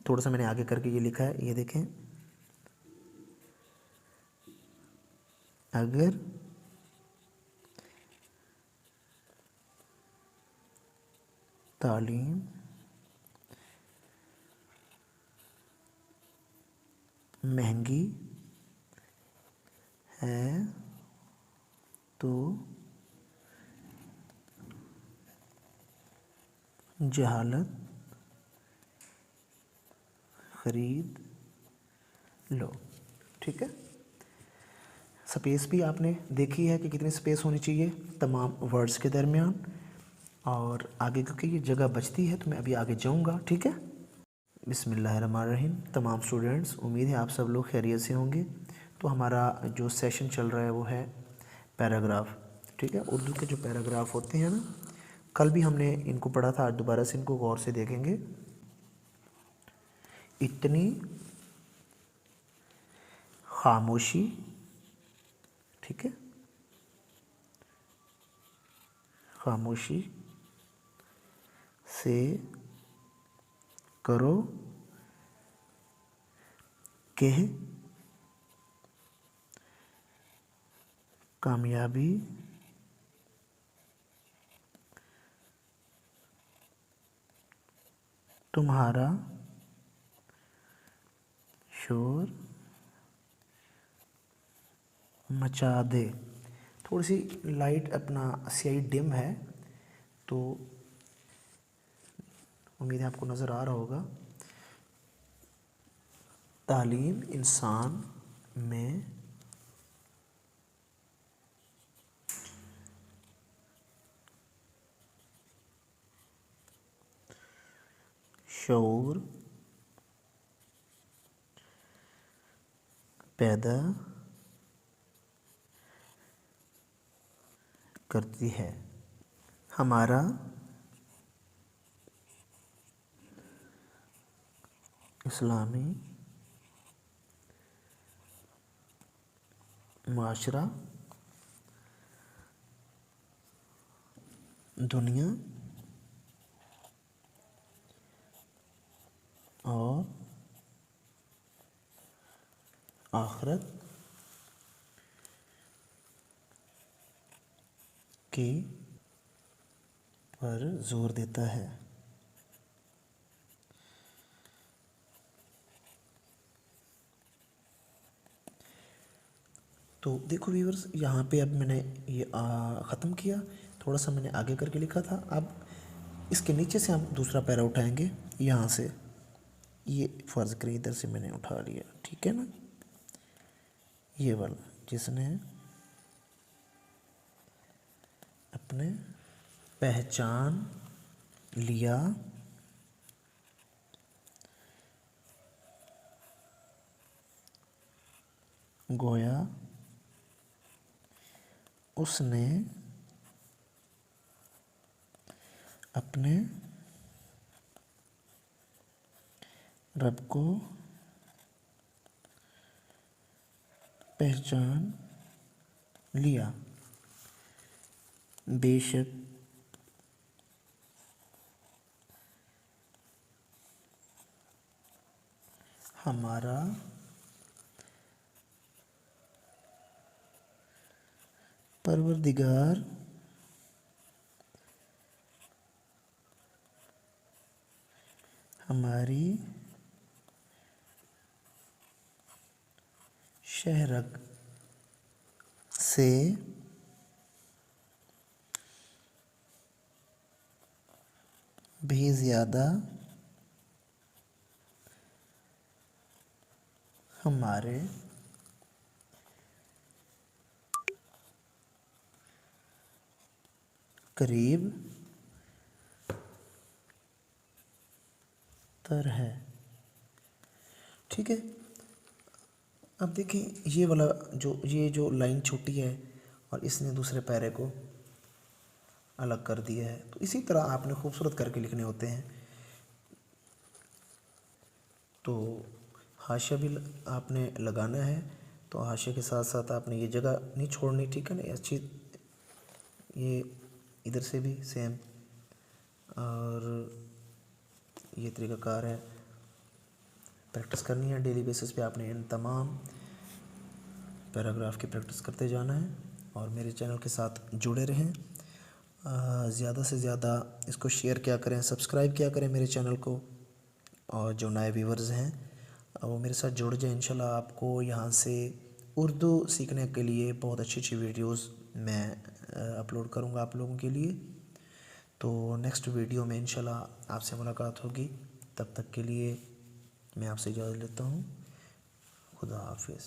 थोड़ा सा मैंने आगे करके ये लिखा है, ये देखें, अगर तालीम महंगी है तो जहालत खरीद लो। ठीक है, स्पेस भी आपने देखी है कि कितनी स्पेस होनी चाहिए तमाम वर्ड्स के दरमियान, और आगे क्योंकि ये जगह बचती है तो मैं अभी आगे जाऊंगा। ठीक है, बिस्मिल्लाहिर्रहमानिर्रहीम। तमाम स्टूडेंट्स, उम्मीद है आप सब लोग खैरियत से होंगे। तो हमारा जो सेशन चल रहा है वो है पैराग्राफ। ठीक है, उर्दू के जो पैराग्राफ होते हैं ना, कल भी हमने इनको पढ़ा था, आज दोबारा से इनको गौर से देखेंगे। इतनी खामोशी, ठीक है, खामोशी से करो कह कामयाबी तुम्हारा शोर मचा दे। थोड़ी सी लाइट अपना स्याही डिम है, तो उम्मीद है आपको नज़र आ रहा होगा। तालीम इंसान में शऊर पैदा करती है। हमारा इस्लामी माशरा दुनिया और आखिरत के पर जोर देता है। तो देखो व्यूअर्स, यहाँ पे अब मैंने ये ख़त्म किया, थोड़ा सा मैंने आगे करके लिखा था। अब इसके नीचे से हम दूसरा पैरा उठाएंगे, यहाँ से ये फ़र्ज़ करें इधर से मैंने उठा लिया, ठीक है ना, ये वाला, जिसने अपने पहचान लिया गोया उसने अपने रब को पहचान लिया। बेशक हमारा परवरदिगार हमारी शहरग से भी ज़्यादा हमारे करीब तर है। ठीक है, अब देखिए ये वाला ये जो लाइन छोटी है और इसने दूसरे पैरे को अलग कर दिया है, तो इसी तरह आपने खूबसूरत करके लिखने होते हैं। तो हाशिया भी आपने लगाना है, तो हाशिया के साथ साथ आपने ये जगह नहीं छोड़नी, ठीक है ना, अच्छी, ये इधर से भी सेम, और ये तरीक़ाकार है। प्रैक्टिस करनी है। डेली बेसिस पे आपने इन तमाम पैराग्राफ की प्रैक्टिस करते जाना है और मेरे चैनल के साथ जुड़े रहें। ज़्यादा से ज़्यादा इसको शेयर किया करें, सब्सक्राइब किया करें मेरे चैनल को, और जो नए व्यूवर्स हैं वो मेरे साथ जुड़ जाए। इंशाल्लाह आपको यहाँ से उर्दू सीखने के लिए बहुत अच्छी अच्छी वीडियोस मैं अपलोड करूँगा आप लोगों के लिए। तो नेक्स्ट वीडियो में इंशाल्लाह आपसे मुलाकात होगी। तब तक के लिए मैं आपसे इजाज़त लेता हूँ। खुदा हाफिज़।